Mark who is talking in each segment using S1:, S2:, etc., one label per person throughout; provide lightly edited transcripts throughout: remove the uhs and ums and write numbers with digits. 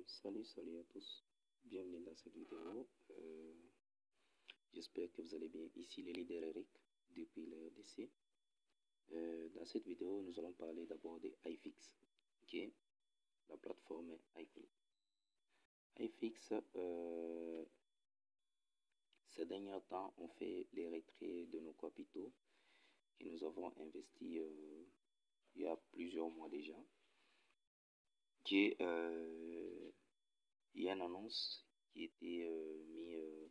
S1: Salut à tous, bienvenue dans cette vidéo. J'espère que vous allez bien. Ici le leader Eric depuis la RDC. Dans cette vidéo, nous allons parler d'abord de iFix, ok, la plateforme iFix. iFix, ces derniers temps, on fait les retraits de nos capitaux que nous avons investis il y a plusieurs mois déjà. Il y a une annonce qui était mise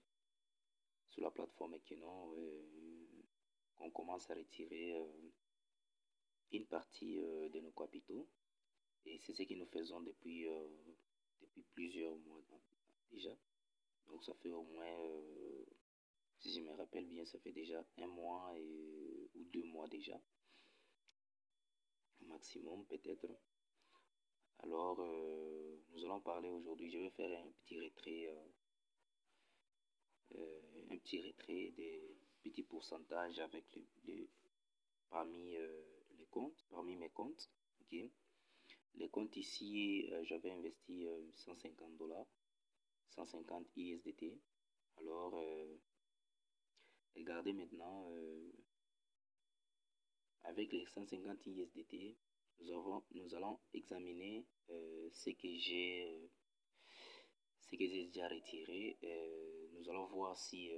S1: sur la plateforme Equino, qu'on commence à retirer une partie de nos capitaux, et c'est ce que nous faisons depuis plusieurs mois déjà. Donc ça fait au moins, si je me rappelle bien, ça fait déjà un mois ou 2 mois déjà, au maximum peut-être. Alors nous allons parler aujourd'hui, je vais faire un petit retrait des petits pourcentages avec parmi mes comptes. Okay. Les comptes ici, j'avais investi 150 $, 150 USDT. Alors regardez maintenant, avec les 150 USDT, nous allons examiner ce que j'ai déjà retiré. Nous allons voir si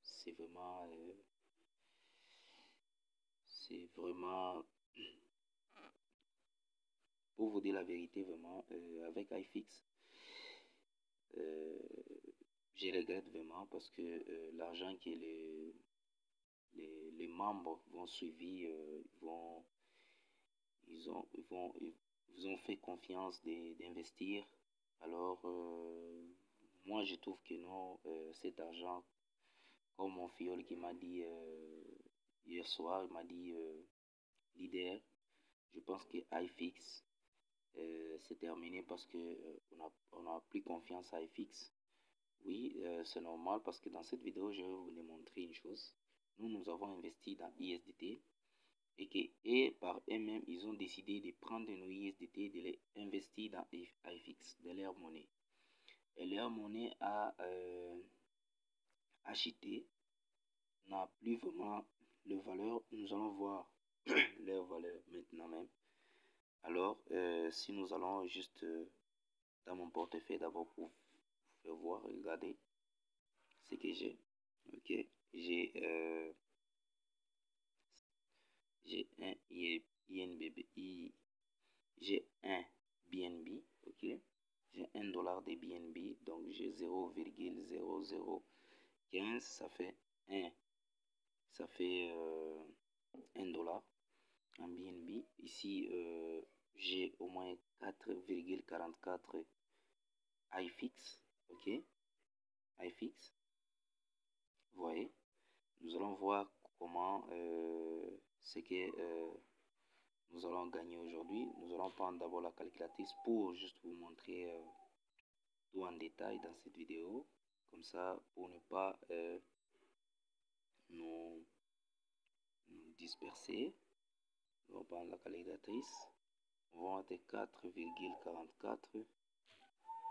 S1: c'est vraiment pour vous dire la vérité, vraiment, avec iFix, je regrette vraiment parce que l'argent que les membres vont suivi, ils ont fait confiance d'investir. Alors moi je trouve que non, cet argent, comme mon filleul qui m'a dit hier soir, il m'a dit leader, je pense que iFix c'est terminé parce que on a plus confiance à iFix. Oui, c'est normal parce que dans cette vidéo, je vais vous démontrer une chose. Nous avons investi dans ISDT et par eux-mêmes, ils ont décidé de prendre nos ISDT, de les investir dans iFix, de leur monnaie. Et leur monnaie a acheté, n'a plus vraiment de valeur. Nous allons voir leur valeur maintenant même. Alors, si nous allons juste dans mon portefeuille d'abord pour vous faire voir, regardez ce que j'ai. Ok, j'ai un j'ai un BNB, ok, j'ai $1 de BNB, donc j'ai 0,0015, ça fait $1 en BNB. Ici j'ai au moins 4,44 iFix, ok, iFix. Vous voyez, nous allons voir comment ce que nous allons gagner aujourd'hui. Nous allons prendre d'abord la calculatrice pour juste vous montrer tout en détail dans cette vidéo, comme ça pour ne pas nous disperser. Nous allons prendre la calculatrice, on va mettre 4,44,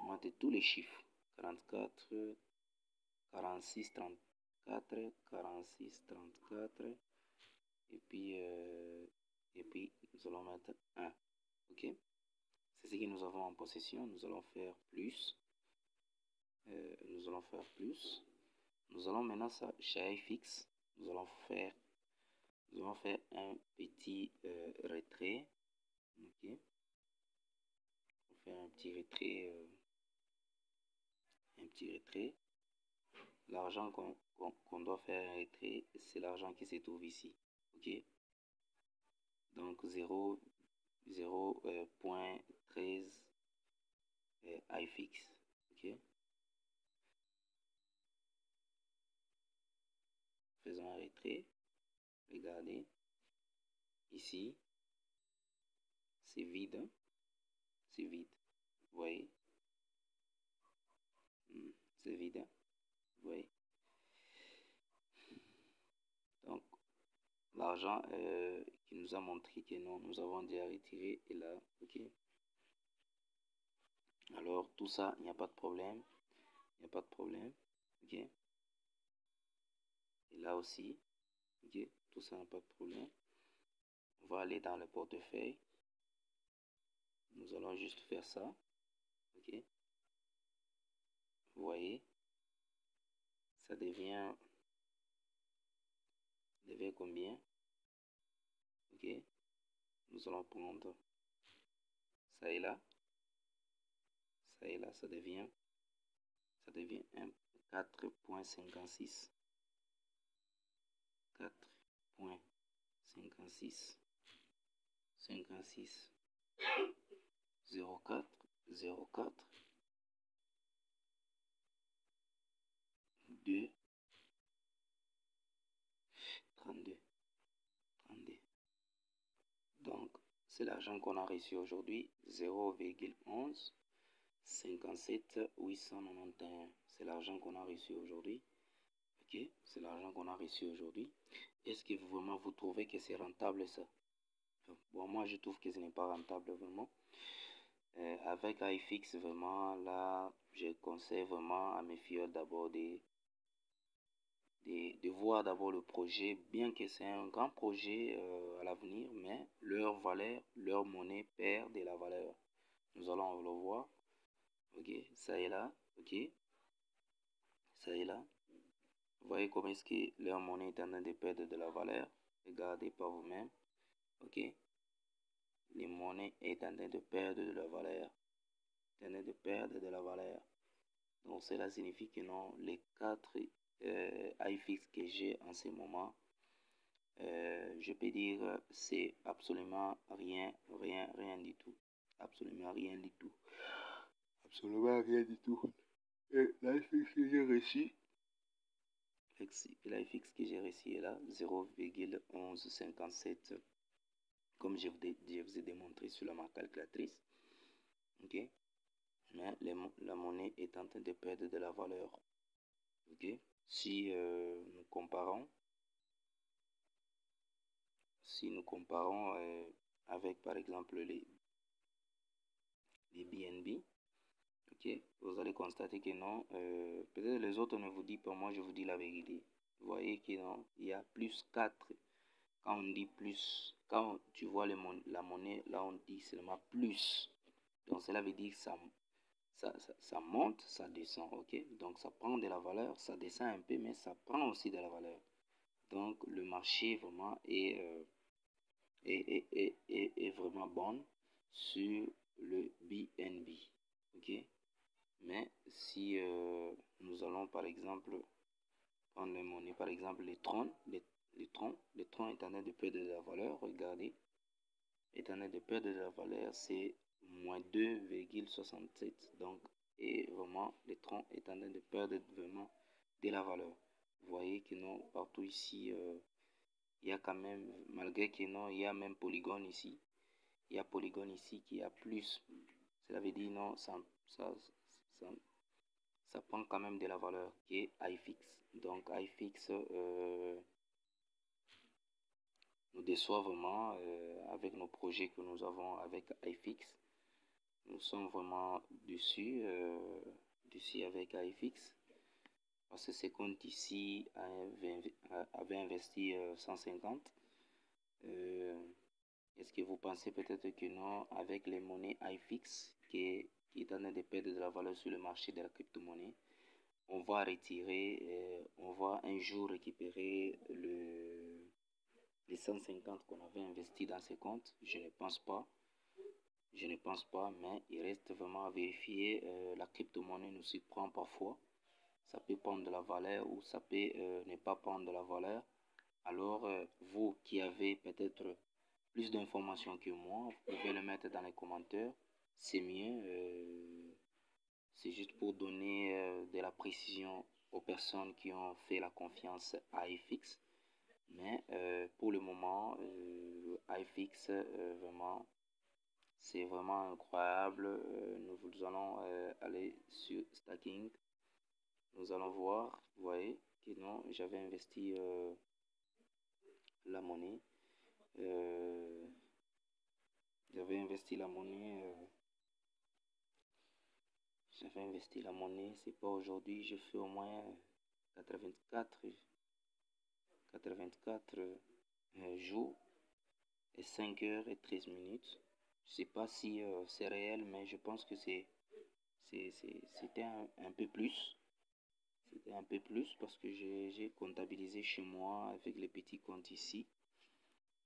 S1: on va mettre tous les chiffres, 44, 46, 34, 46, 34, et puis nous allons mettre 1, ok, c'est ce que nous avons en possession. Nous allons faire plus, nous allons maintenant chez iFix, nous allons faire un petit retrait, ok, on va faire un petit retrait. L'argent qu'on doit faire un retrait, c'est l'argent qui se trouve ici, ok, donc 0,13 iFix, ok. Faisons un retrait. Regardez ici, c'est vide, hein? C'est vide, vous voyez, c'est vide, hein? Vous voyez, donc l'argent qui nous a montré que non, nous avons déjà retiré est là, ok. Alors Alors, tout ça, il n'y a pas de problème. Il n'y a pas de problème. Ok. Et là aussi. Ok. Tout ça, n'a pas de problème. On va aller dans le portefeuille. Nous allons juste faire ça. Ok. Vous voyez. Ça devient combien? Ok. Nous allons prendre ça et là. Ça et là, ça devient 4.56. 4.56. 56. 04. 04. 2. 32. 32. Donc, c'est l'argent qu'on a reçu aujourd'hui. 0,11 57 891. C'est l'argent qu'on a reçu aujourd'hui. Ok, c'est l'argent qu'on a reçu aujourd'hui. Est-ce que vraiment vous trouvez que c'est rentable ça? Bon, moi je trouve que ce n'est pas rentable vraiment. Avec iFix, vraiment, là, je conseille vraiment à mes filles d'abord de voir d'abord le projet, bien que c'est un grand projet à l'avenir, mais leur valeur, leur monnaie perd de la valeur. Nous allons le voir. Ok, ça est là. Ok, ça est là. Vous voyez comment est-ce que leur monnaie est en train de perdre de la valeur. Regardez par vous-même. Ok, les monnaies est en train de perdre de la valeur. De perdre de la valeur. Donc cela signifie que non, les 4 iFix que j'ai en ce moment, je peux dire c'est absolument rien du tout. Absolument rien du tout. Absolument rien du tout. Et l'iFix que j'ai reçu, l'iFix que j'ai reçu est là, 0,1157, comme je vous ai démontré sur la marque calculatrice. Ok, mais la monnaie est en train de perdre de la valeur. Ok, si nous comparons avec par exemple les BNB, ok, vous allez constater que non, peut-être les autres ne vous disent pas, moi je vous dis la vérité. Vous voyez que non, il y a plus 4. Quand on dit plus, quand tu vois la monnaie, là on dit seulement plus. Donc cela veut dire que ça monte, ça descend, ok. Donc ça prend de la valeur, ça descend un peu, mais ça prend aussi de la valeur. Donc le marché vraiment est vraiment bon sur le BNB, ok. Mais si nous allons par exemple prendre les monnaies, par exemple les troncs est en train de perdre de la valeur, regardez, est en train de perdre de la valeur, c'est moins 2,67. Donc, et vraiment, les troncs est en train de perdre vraiment de la valeur. Vous voyez que non, partout ici, il y a quand même, malgré que non, il y a même Polygon ici. Il y a Polygon ici qui a plus. Cela veut dire non, ça prend quand même de la valeur qui est iFix. Donc iFix nous déçoit vraiment avec nos projets que nous avons avec iFix. Nous sommes vraiment dessus avec iFix. Parce que ce compte ici avait investi 150. Est-ce que vous pensez peut-être que non, avec les monnaies iFix qui est en train de perdre de la valeur sur le marché de la crypto-monnaie, on va retirer, on va un jour récupérer les 150 qu'on avait investi dans ces comptes? Je ne pense pas. Je ne pense pas, mais il reste vraiment à vérifier. La crypto-monnaie nous surprend parfois. Ça peut prendre de la valeur ou ça peut ne pas prendre de la valeur. Alors, vous qui avez peut-être plus d'informations que moi, vous pouvez le mettre dans les commentaires. C'est mieux. C'est juste pour donner de la précision aux personnes qui ont fait la confiance à iFix. Mais pour le moment, iFix, vraiment, c'est vraiment incroyable. Nous allons aller sur Stacking. Nous allons voir. Vous voyez que non, j'avais investi la monnaie. J'avais investi la monnaie j'avais investi la monnaie. C'est pas aujourd'hui, je fais au moins 84 jours et 5 heures et 13 minutes. Je sais pas si c'est réel, mais je pense que c'était un peu plus. C'était un peu plus parce que j'ai comptabilisé chez moi avec les petits comptes ici.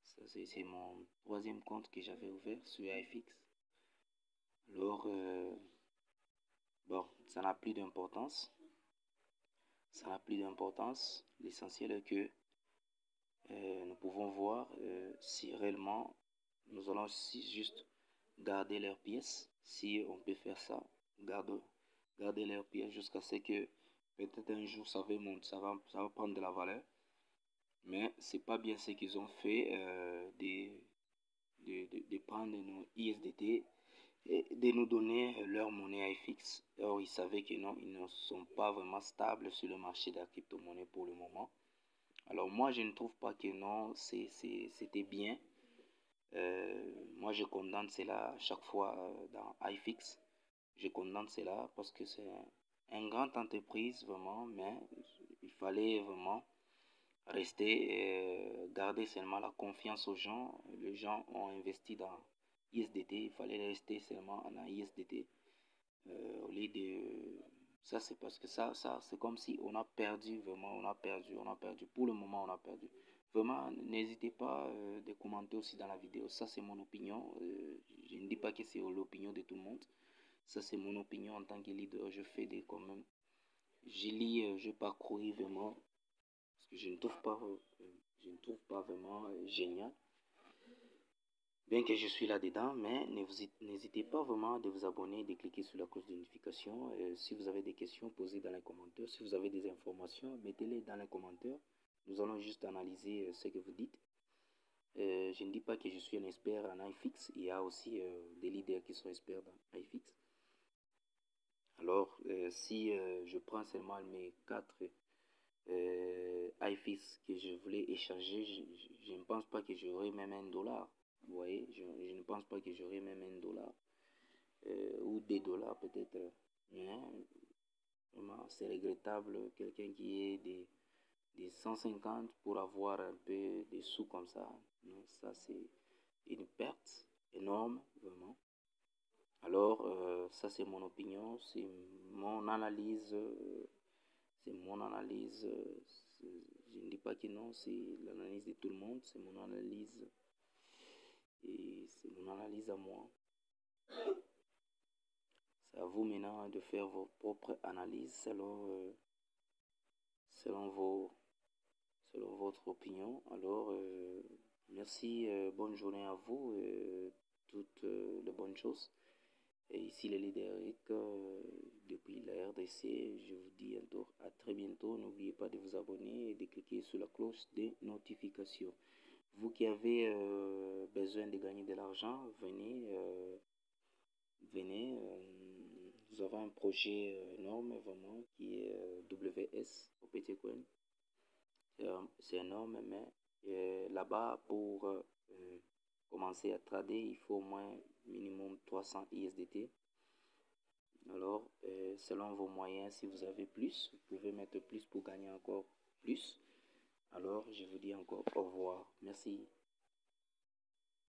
S1: Ça, c'est mon troisième compte que j'avais ouvert sur iFix. Alors, bon, ça n'a plus d'importance. Ça n'a plus d'importance. L'essentiel est que nous pouvons voir si réellement nous allons juste garder leurs pièces. Si on peut faire ça, garder leurs pièces jusqu'à ce que peut-être un jour ça va monter, ça va prendre de la valeur. Mais c'est pas bien ce qu'ils ont fait de prendre nos ISDT et de nous donner leur monnaie iFix. Or, ils savaient que non, ils ne sont pas vraiment stables sur le marché de la crypto-monnaie pour le moment. Alors moi, je ne trouve pas que non, c'était bien. Moi, je condamne cela à chaque fois dans iFix. Je condamne cela parce que c'est une grande entreprise vraiment, mais il fallait vraiment rester, garder seulement la confiance aux gens. Les gens ont investi dans ISDT, il fallait rester seulement en ISDT. Au lieu de... Ça, c'est parce que ça c'est comme si on a perdu, vraiment, on a perdu. Pour le moment, on a perdu. Vraiment, n'hésitez pas de commenter aussi dans la vidéo. Ça, c'est mon opinion. Je ne dis pas que c'est l'opinion de tout le monde. Ça, c'est mon opinion en tant que leader. Je fais des quand même. Je lis, je parcours vraiment. Parce que je ne trouve pas vraiment génial. Bien que je suis là-dedans, mais n'hésitez pas vraiment de vous abonner, de cliquer sur la cloche de notification. Si vous avez des questions, posez dans les commentaires. Si vous avez des informations, mettez-les dans les commentaires. Nous allons juste analyser ce que vous dites. Je ne dis pas que je suis un expert en iFix. Il y a aussi des leaders qui sont experts dans iFix. Alors, si je prends seulement mes 4 iFix que je voulais échanger, je ne pense pas que j'aurai même $1. Vous voyez, je ne pense pas que j'aurai même $1 ou $2 peut-être. Mais vraiment, c'est regrettable quelqu'un qui ait des 150 pour avoir un peu de sous comme ça. Non, ça, c'est une perte énorme, vraiment. Alors, ça, c'est mon opinion, c'est mon analyse. C'est mon analyse. Je ne dis pas que non, c'est l'analyse de tout le monde. C'est mon analyse. Et c'est mon analyse à moi. C'est à vous maintenant de faire vos propres analyses selon votre opinion. Alors, merci, bonne journée à vous, toutes les bonnes choses. Et ici le leader Eric depuis la RDC. Je vous dis à très bientôt. N'oubliez pas de vous abonner et de cliquer sur la cloche des notifications. Vous qui avez besoin de gagner de l'argent, venez. Nous avons un projet énorme vraiment qui est WS au Bitcoin. C'est énorme, mais là-bas pour commencer à trader, il faut au moins minimum 300 ISDT. Alors, selon vos moyens, si vous avez plus, vous pouvez mettre plus pour gagner encore plus. Alors, je vous dis encore au revoir. Merci.